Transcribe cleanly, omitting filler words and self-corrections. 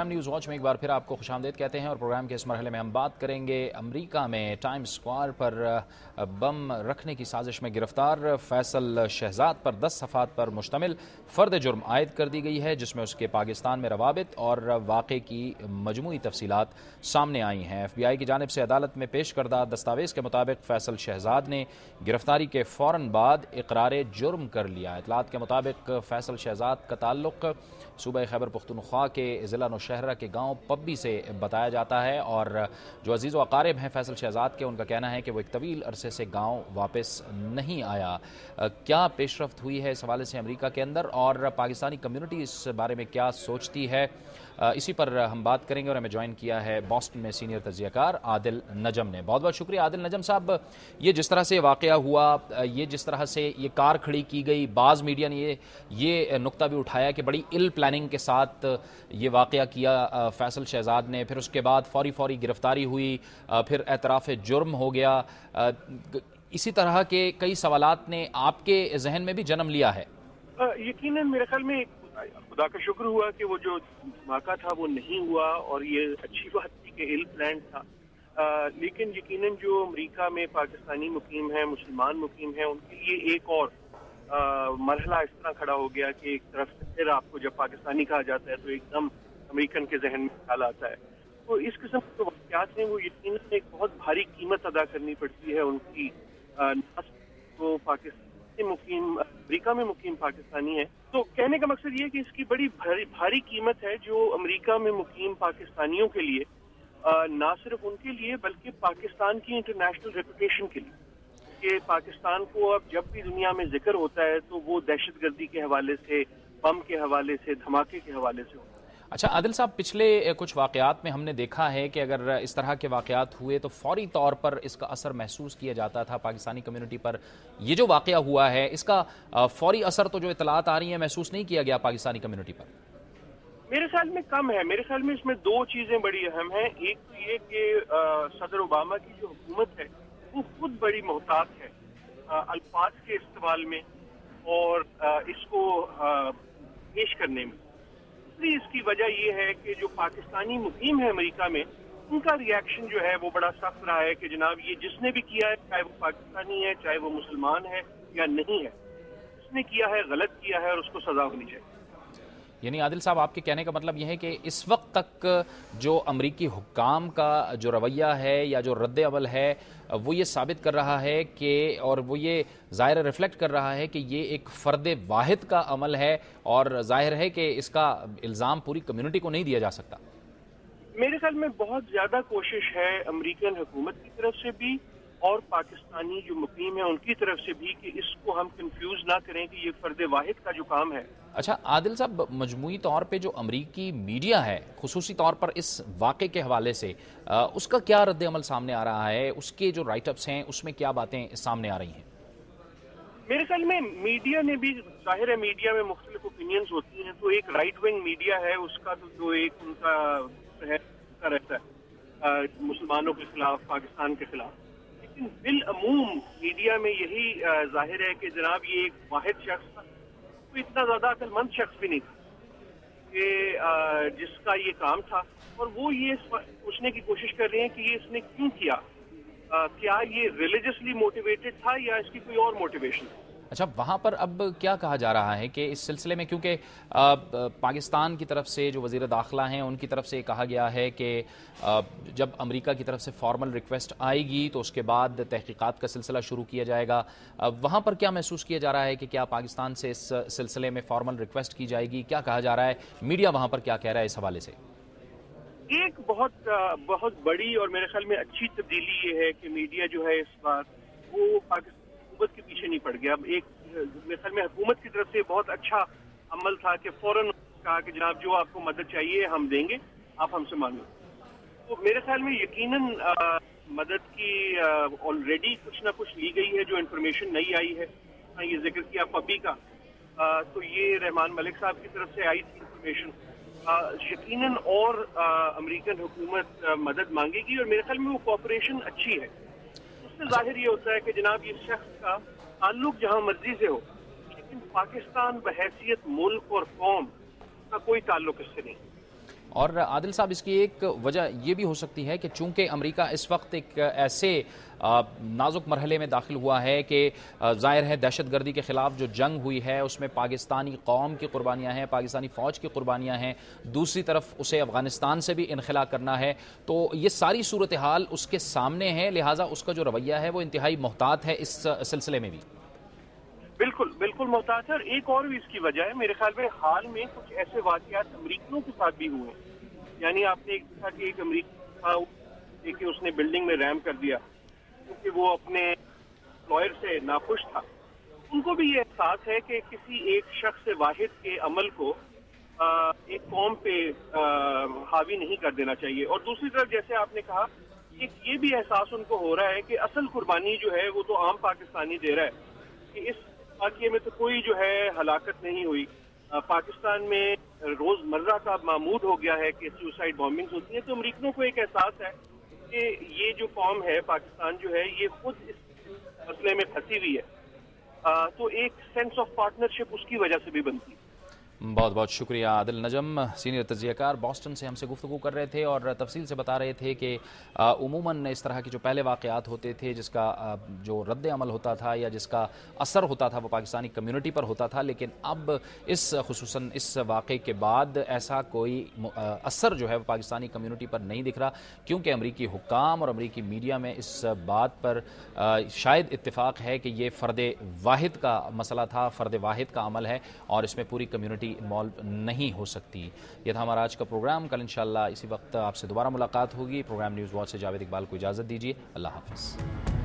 Prime news watch میں ایک بار پھر آپ کو خوشامدید کہتے ہیں اور پروگرام کے اس مرحلے میں ہم بات کریں گے امریکہ میں ٹائم اسکوائر پر بم رکھنے کی سازش میں گرفتار فیصل شہزاد پر 10 صفحات پر مشتمل فرد جرم عائد کر دی گئی ہے، جس میں اس کے پاکستان میں روابط اور واقعے کی مجموعی تفصیلات سامنے آئی ہیں۔ ایف بی آئی کی جانب سے عدالت میں پیش کردہ دستاویز کے مطابق فیصل شہزاد نے گرفتاری کے فوراً بعد اقرار جرم کر لیا۔ اطلاعات کے مطابق فیصل شہزاد کا تعلق صوبہ خیبر پختونخوا کے ضلع نوشہرہ کے گاؤں پبی سے بتایا جاتا ہے، اور جو عزیز و اقارب ہیں فیصل شہزاد کے، ان کا کہنا ہے کہ وہ ایک طویل عرصے سے گاؤں واپس نہیں آیا۔ کیا پیش رفت ہوئی ہے اس حوالے سے امریکہ کے اندر، اور پاکستانی کمیونٹی اس بارے میں کیا سوچتی ہے، اسی پر ہم بات کریں گے۔ اور ہمیں جوائن کیا ہے بوسٹن میں سینئر تجزیہ کار عادل نجم نے۔ بہت بہت شکریہ عادل نجم صاحب۔ یہ جس طرح سے واقعہ ہوا، یہ جس طرح سے یہ کار کھڑی کی گئی، بعض میڈیا نے یہ نقطہ بھی اٹھایا کہ بڑی اِل پلاننگ کے ساتھ یہ واقعہ کیا فیصل شہزاد نے، پھر اس کے بعد فوری گرفتاری ہوئی، پھر اعتراف جرم ہو گیا۔ اسی طرح کے کئی سوالات نے آپ کے ذہن میں بھی جنم لیا ہے؟ یقیناً میرے خیال میں خدا کا شکر ہوا کہ وہ جو دھماکہ تھا وہ نہیں ہوا، اور یہ اچھی بات تھی کہ ایل پلان تھا۔ لیکن یقیناً جو امریکہ میں پاکستانی مقیم ہیں، مسلمان مقیم ہیں، ان کے لیے ایک اور مرحلہ اس طرح کھڑا ہو گیا کہ ایک طرف سے پھر آپ کو جب پاکستانی کہا جاتا ہے تو ایک دم امریکن کے ذہن میں خیال آتا ہے۔ تو اس قسم کے واقعات ہیں وہ یقیناً ایک بہت بھاری قیمت ادا کرنی پڑتی ہے ان کی، وہ پاکستان مقیم امریکہ میں مقیم پاکستانی ہے۔ تو کہنے کا مقصد یہ ہے کہ اس کی بڑی بھاری قیمت ہے جو امریکہ میں مقیم پاکستانیوں کے لیے، نہ صرف ان کے لیے بلکہ پاکستان کی انٹرنیشنل ریپوٹیشن کے لیے، کہ پاکستان کو اب جب بھی دنیا میں ذکر ہوتا ہے تو وہ دہشت گردی کے حوالے سے، بم کے حوالے سے، دھماکے کے حوالے سے ہوتا ہے۔ اچھا عادل صاحب، پچھلے کچھ واقعات میں ہم نے دیکھا ہے کہ اگر اس طرح کے واقعات ہوئے تو فوری طور پر اس کا اثر محسوس کیا جاتا تھا پاکستانی کمیونٹی پر۔ یہ جو واقعہ ہوا ہے اس کا فوری اثر تو جو اطلاعات آ رہی ہیں محسوس نہیں کیا گیا پاکستانی کمیونٹی پر؟ میرے خیال میں کم ہے۔ میرے خیال میں اس میں دو چیزیں بڑی اہم ہیں۔ ایک تو یہ کہ صدر اوباما کی جو حکومت ہے وہ خود بڑی محتاط ہے الفاظ کے استعمال میں اور اس کو پیش کرنے میں۔ دوسری اس کی وجہ یہ ہے کہ جو پاکستانی مقیم ہے امریکہ میں، ان کا ریاکشن جو ہے وہ بڑا سخت رہا ہے کہ جناب یہ جس نے بھی کیا ہے، چاہے وہ پاکستانی ہے، چاہے وہ مسلمان ہے یا نہیں ہے، جس نے کیا ہے غلط کیا ہے اور اس کو سزا ہونی چاہیے۔ یعنی عادل صاحب، آپ کے کہنے کا مطلب یہ ہے کہ اس وقت تک جو امریکی حکام کا جو رویہ ہے یا جو رد عمل ہے وہ یہ ثابت کر رہا ہے کہ، اور وہ یہ ظاہر ریفلیکٹ کر رہا ہے کہ یہ ایک فرد واحد کا عمل ہے، اور ظاہر ہے کہ اس کا الزام پوری کمیونٹی کو نہیں دیا جا سکتا۔ میرے خیال میں بہت زیادہ کوشش ہے امریکن حکومت کی طرف سے بھی اور پاکستانی جو مقیم ہیں ان کی طرف سے بھی کہ اس کو ہم کنفیوز نہ کریں کہ یہ فرد واحد کا جو کام ہے۔ اچھا عادل صاحب، مجموعی طور پہ جو امریکی میڈیا ہے خصوصی طور پر اس واقعے کے حوالے سے، اس کا کیا رد عمل سامنے آ رہا ہے؟ اس کے جو رائٹ اپس ہیں اس میں کیا باتیں سامنے آ رہی ہیں؟ میرے خیال میں میڈیا نے بھی، ظاہر ہے میڈیا میں مختلف اوپینینز ہوتی ہیں، تو ایک رائٹ ونگ میڈیا ہے، اس کا تو جو ایک ان کا رہتا ہے مسلمانوں کے خلاف، پاکستان کے خلاف، لیکن بالعموم میڈیا میں یہی ظاہر ہے کہ جناب یہ ایک واحد شخص تھا، کوئی اتنا زیادہ عقل مند شخص بھی نہیں تھا کہ جس کا یہ کام تھا، اور وہ یہ پوچھنے کی کوشش کر رہے ہیں کہ یہ اس نے کیوں کیا، کیا یہ ریلیجسلی موٹیویٹڈ تھا یا اس کی کوئی اور موٹیویشن تھی۔ اچھا، وہاں پر اب کیا کہا جا رہا ہے کہ اس سلسلے میں، کیونکہ پاکستان کی طرف سے جو وزیر داخلہ ہیں ان کی طرف سے کہا گیا ہے کہ جب امریکہ کی طرف سے فارمل ریکویسٹ آئے گی تو اس کے بعد تحقیقات کا سلسلہ شروع کیا جائے گا، وہاں پر کیا محسوس کیا جا رہا ہے کہ کیا پاکستان سے اس سلسلے میں فارمل ریکویسٹ کی جائے گی؟ کیا کہا جا رہا ہے؟ میڈیا وہاں پر کیا کہہ رہا ہے اس حوالے سے؟ ایک بہت بڑی اور میرے خیال میں اچھی تبدیلی یہ ہے کہ میڈیا جو ہے اس بار وہ پاکستان حکومت کے پیچھے نہیں پڑ گیا۔ اب ایک میرے خیال میں حکومت کی طرف سے بہت اچھا عمل تھا کہ فوراً کہا کہ جناب جو آپ کو مدد چاہیے ہم دیں گے، آپ ہم سے مانگیں۔ تو میرے خیال میں یقیناً مدد کی آلریڈی کچھ نہ کچھ لی گئی ہے، جو انفارمیشن نئی آئی ہے، یہ ذکر کیا پبی کا، تو یہ رحمان ملک صاحب کی طرف سے آئی تھی انفارمیشن، یقیناً اور امریکن حکومت مدد مانگے گی، اور میرے خیال میں وہ کوآپریشن اچھی ہے۔ اس سے ظاہر یہ ہوتا ہے کہ جناب یہ شخص کا تعلق جہاں مرضی سے ہو، لیکن پاکستان بحیثیت ملک اور قوم کا کوئی تعلق اس سے نہیں۔ اور عادل صاحب اس کی ایک وجہ یہ بھی ہو سکتی ہے کہ چونکہ امریکہ اس وقت ایک ایسے نازک مرحلے میں داخل ہوا ہے کہ ظاہر ہے دہشت گردی کے خلاف جو جنگ ہوئی ہے اس میں پاکستانی قوم کی قربانیاں ہیں، پاکستانی فوج کی قربانیاں ہیں، دوسری طرف اسے افغانستان سے بھی انخلا کرنا ہے، تو یہ ساری صورتحال اس کے سامنے ہے، لہٰذا اس کا جو رویہ ہے وہ انتہائی محتاط ہے اس سلسلے میں بھی۔ بالکل بالکل محتاط ہے، اور ایک اور بھی اس کی وجہ ہے میرے خیال میں حال میں کچھ ایسے واقعات امریکیوں کے ساتھ بھی ہوئے ہیں، یعنی آپ نے دیکھا کہ ایک امریکی تھا کہ اس نے بلڈنگ میں ریم کر دیا کیونکہ وہ اپنے لائر سے ناخوش تھا۔ ان کو بھی یہ احساس ہے کہ کسی ایک شخص واحد کے عمل کو ایک قوم پہ حاوی نہیں کر دینا چاہیے، اور دوسری طرف جیسے آپ نے کہا ایک یہ بھی احساس ان کو ہو رہا ہے کہ اصل قربانی جو ہے وہ تو عام پاکستانی دے رہا ہے، کہ اس واقعے میں تو کوئی جو ہے ہلاکت نہیں ہوئی۔ پاکستان میں روز مرہ کا معمول ہو گیا ہے کہ سوسائڈ بامبنگز ہوتی ہیں، تو امریکیوں کو ایک احساس ہے کہ یہ جو قوم ہے پاکستان جو ہے یہ خود اس مسئلے میں پھنسی ہوئی ہے، تو ایک سینس آف پارٹنرشپ اس کی وجہ سے بھی بنتی ہے۔ بہت بہت شکریہ عادل نجم، سینئر تجزیہ کار بoston سے ہم سے گفتگو کر رہے تھے اور تفصیل سے بتا رہے تھے کہ عموماً اس طرح کے جو پہلے واقعات ہوتے تھے جس کا جو رد عمل ہوتا تھا یا جس کا اثر ہوتا تھا وہ پاکستانی کمیونٹی پر ہوتا تھا، لیکن اب خصوصاً اس واقعے کے بعد ایسا کوئی اثر جو ہے وہ پاکستانی کمیونٹی پر نہیں دکھ رہا، کیونکہ امریکی حکام اور امریکی میڈیا میں اس بات پر شاید اتفاق ہے کہ یہ فرد واحد کا مسئلہ تھا، فرد واحد کا عمل ہے اور اس میں پوری کمیونٹی انوالو نہیں ہو سکتی۔ یہ تھا ہمارا آج کا پروگرام، کل انشاءاللہ اسی وقت آپ سے دوبارہ ملاقات ہوگی۔ پروگرام نیوز واچ سے جاوید اقبال کو اجازت دیجیے، اللہ حافظ۔